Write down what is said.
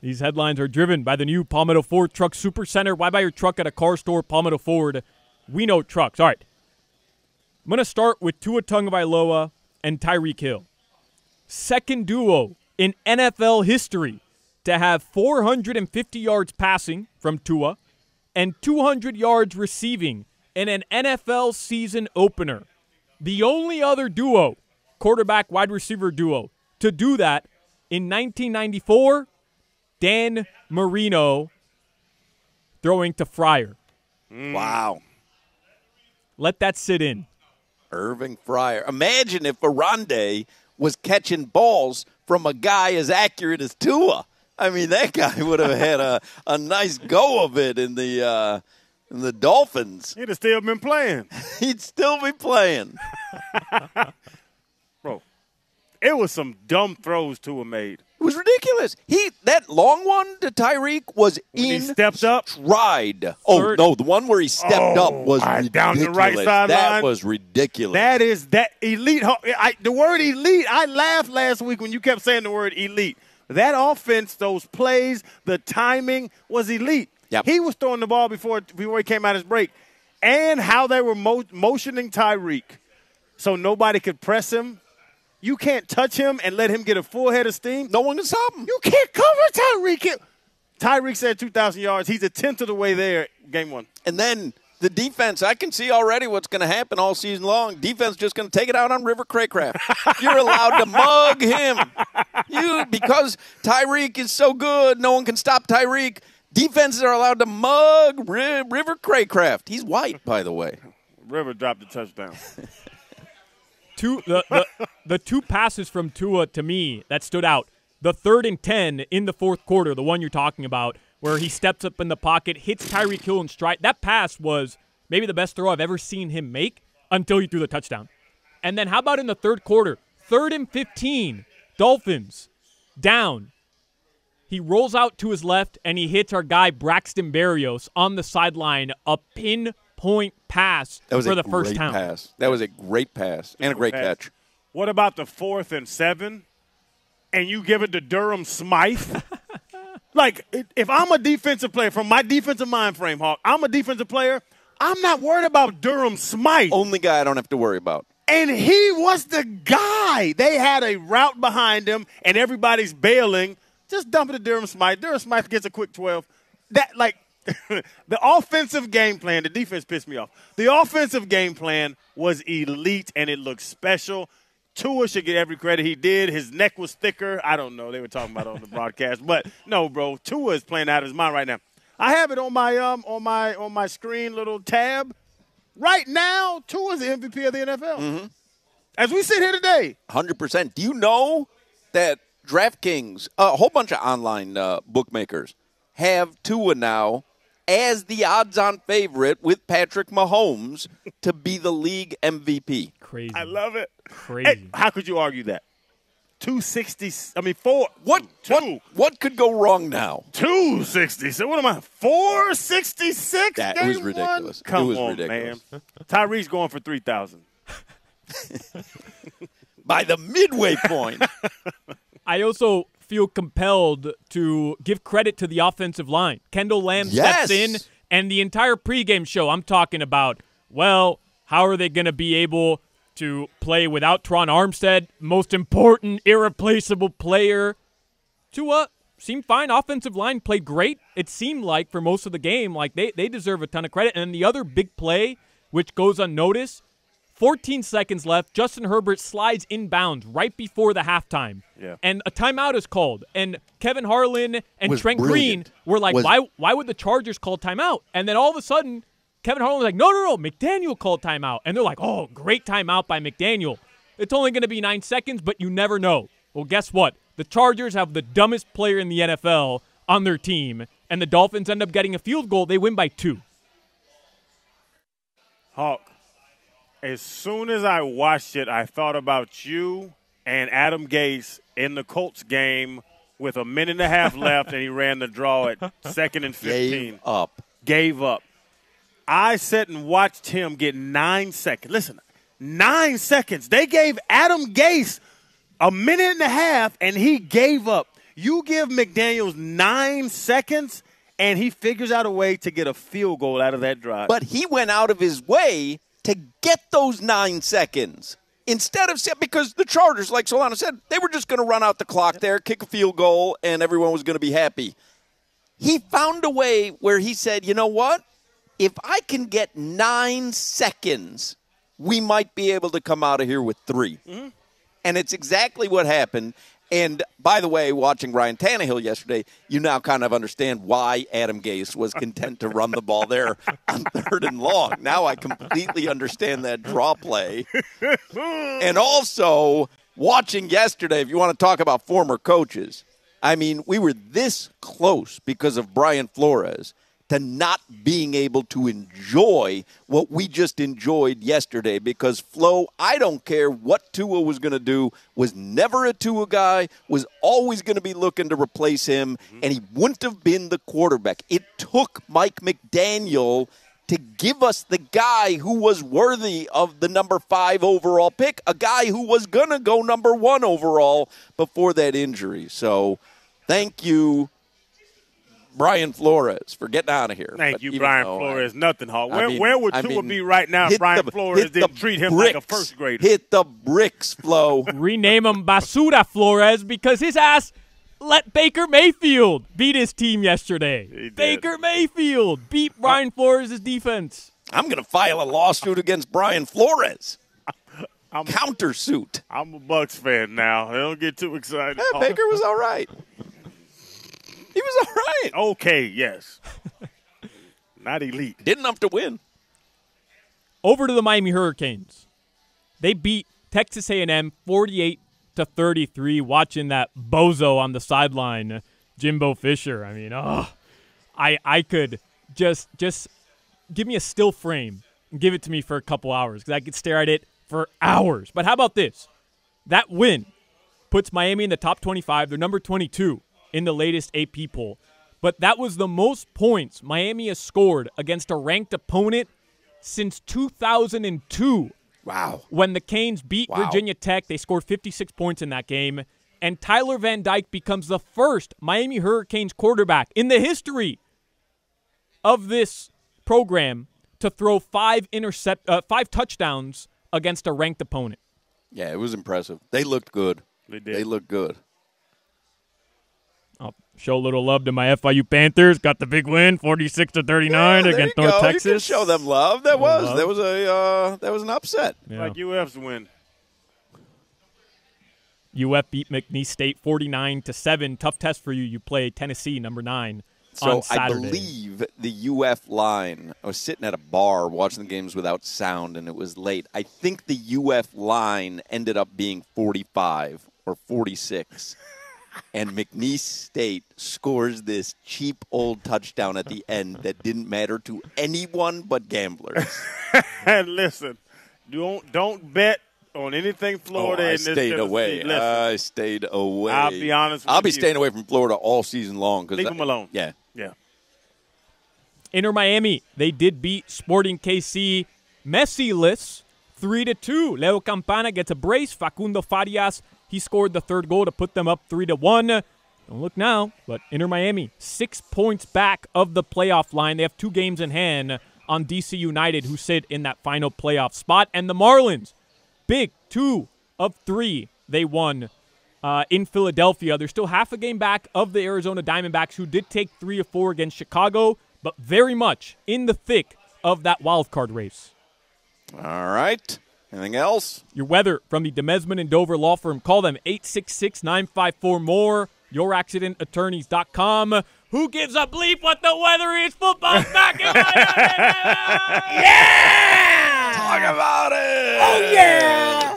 These headlines are driven by the new Palmetto Ford Truck Supercenter. Why buy your truck at a car store? Palmetto Ford. We know trucks. All right. I'm going to start with Tua Tagovailoa and Tyreek Hill. Second duo in NFL history to have 450 yards passing from Tua and 200 yards receiving in an NFL season opener. The only other duo, quarterback-wide receiver duo, to do that in 1994, Dan Marino throwing to Fryer. Wow. Let that sit in. Irving Fryer. Imagine if Arande was catching balls from a guy as accurate as Tua. I mean, that guy would have had a nice go of it in the Dolphins. He'd have still been playing. He'd still be playing. Bro, it was some dumb throws Tua made. It was ridiculous. That long one to Tyreek was When he stepped up? stride. Oh, no, the one where he stepped up was ridiculous. Down the right sideline. That was ridiculous. That is that elite. The word elite, I laughed last week when you kept saying the word elite. That offense, those plays, the timing was elite. Yep. He was throwing the ball before he came out his break. And how they were motioning Tyreek so nobody could press him. You can't touch him and let him get a full head of steam. No one can stop him. You can't cover Tyreek. Tyreek said 2,000 yards. He's a tenth of the way there, game one. And then the defense, I can see already what's going to happen all season long. Defense just going to take it out on River Craycraft. You're allowed to mug him. Because Tyreek is so good, no one can stop Tyreek. Defenses are allowed to mug River Craycraft. He's white, by the way. River dropped the touchdown. The two passes from Tua, to me, that stood out. The 3rd and 10 in the fourth quarter, the one you're talking about, where he steps up in the pocket, hits Tyreek Hill in stride. That pass was maybe the best throw I've ever seen him make until he threw the touchdown. And then how about in the third quarter? 3rd and 15, Dolphins down. He rolls out to his left, and he hits our guy Braxton Berrios on the sideline, a pinpoint pass for the first down. That was a great pass and a great catch. What about the 4th and 7, and you give it to Durham Smythe? Like, if I'm a defensive player, from my defensive mind frame, Hawk, I'm a defensive player, I'm not worried about Durham Smythe. Only guy I don't have to worry about. And he was the guy. They had a route behind him, and everybody's bailing. Just dump it to Durham Smythe. Durham Smythe gets a quick 12. The offensive game plan, the defense pissed me off. The offensive game plan was elite, and it looked special. Tua should get every credit he did. His neck was thicker. I don't know. They were talking about it on the broadcast. But, no, bro, Tua is playing out of his mind right now. I have it on my screen, little tab. Right now, Tua's the MVP of the NFL. Mm-hmm. As we sit here today. 100%. Do you know that DraftKings, a whole bunch of online bookmakers, have Tua now as the odds-on favorite with Patrick Mahomes to be the league MVP? Crazy. I love it. Crazy. Hey, how could you argue that? 260. I mean, 4. What could go wrong now? 260. So what am I? 466. That game was ridiculous. Come it was on, ridiculous. man. Tyreek's going for 3,000. By the midway point. I also feel compelled to give credit to the offensive line. Kendall Lamb steps in, and the entire pregame show, I'm talking about, well, how are they going to be able to play without Teron Armstead, most important, irreplaceable player? Tua seemed fine. Offensive line played great. It seemed like for most of the game, like they deserve a ton of credit. And then the other big play, which goes unnoticed, 14 seconds left. Justin Herbert slides inbounds right before the halftime. Yeah. And a timeout is called. And Kevin Harlan and Trent brilliant. Green were like, why would the Chargers call timeout? And then all of a sudden, Kevin Harlan was like, no, McDaniel called timeout. And they're like, oh, great timeout by McDaniel. It's only going to be 9 seconds, but you never know. Well, guess what? The Chargers have the dumbest player in the NFL on their team, and the Dolphins end up getting a field goal. They win by 2. Hawk, as soon as I watched it, I thought about you and Adam Gase in the Colts game with a minute and a half left, and he ran the draw at 2nd and 15. Gave up. I sat and watched him get 9 seconds. Listen, 9 seconds. They gave Adam Gase a minute and a half, and he gave up. You give McDaniels 9 seconds, and he figures out a way to get a field goal out of that drive. But he went out of his way to get those 9 seconds. Instead of – because the Chargers, like Solana said, they were just going to run out the clock there, kick a field goal, and everyone was going to be happy. He found a way where he said, you know what? If I can get 9 seconds, we might be able to come out of here with 3. Mm-hmm. And it's exactly what happened. And, by the way, watching Ryan Tannehill yesterday, you now kind of understand why Adam Gase was content to run the ball there on 3rd and long. Now I completely understand that draw play. And also, watching yesterday, if you want to talk about former coaches, I mean, we were this close because of Brian Flores to not being able to enjoy what we just enjoyed yesterday because Flo, I don't care what Tua was going to do, was never a Tua guy, was always going to be looking to replace him, and he wouldn't have been the quarterback. It took Mike McDaniel to give us the guy who was worthy of the number 5 overall pick, a guy who was going to go number 1 overall before that injury. So thank you, Brian Flores, for getting out of here. Thank you, Brian Flores. Nothing, Hawk. Where would Tua be right now if Brian Flores didn't treat him like a first grader? Hit the bricks, Flo. Rename him Basura Flores because his ass let Baker Mayfield beat his team yesterday. Baker Mayfield beat Brian Flores' defense. I'm going to file a lawsuit against Brian Flores. Countersuit. I'm a Bucs fan now. Don't get too excited. Yeah, Baker was all right. He was all right. Okay, yes. Not elite. Didn't have to win. Over to the Miami Hurricanes. They beat Texas A&M 48-33. Watching that bozo on the sideline, Jimbo Fisher. I mean, I could just give me a still frame and give it to me for a couple hours because I could stare at it for hours. But how about this? That win puts Miami in the top 25. They're number 22. In the latest AP poll. But that was the most points Miami has scored against a ranked opponent since 2002. Wow. When the Canes beat Virginia Tech, they scored 56 points in that game. And Tyler Van Dyke becomes the first Miami Hurricanes quarterback in the history of this program to throw 5 touchdowns against a ranked opponent. Yeah, it was impressive. They looked good. They did. They looked good. I'll show a little love to my FIU Panthers. Got the big win, 46-39 against North Texas. You can show them love. That was an upset. Yeah. Like UF's win. UF beat McNeese State 49-7. Tough test for you. You play Tennessee, number 9, on Saturday. I believe the UF line. I was sitting at a bar watching the games without sound, and it was late. I think the UF line ended up being 45 or 46. And McNeese State scores this cheap old touchdown at the end that didn't matter to anyone but gamblers. And listen, don't bet on anything Florida. I stayed away. I stayed away. I'll be honest with you. I'll be staying away from Florida all season long. Leave them alone. Yeah. Inter Miami, they did beat Sporting KC Messi-less 3-2. Leo Campana gets a brace. Facundo Farias, he scored the 3rd goal to put them up 3-1. Don't look now, but Inter Miami 6 points back of the playoff line. They have 2 games in hand on DC United, who sit in that final playoff spot. And the Marlins, big 2 of 3 they won in Philadelphia. They're still half a game back of the Arizona Diamondbacks, who did take 3 of 4 against Chicago, but very much in the thick of that wild card race. All right. Anything else? Your weather from the Demesman and Dover Law Firm. Call them 866-954-MORE. YourAccidentAttorneys.com. Who gives a bleep what the weather is? Football's back in Miami! Yeah! Talk about it! Oh, yeah!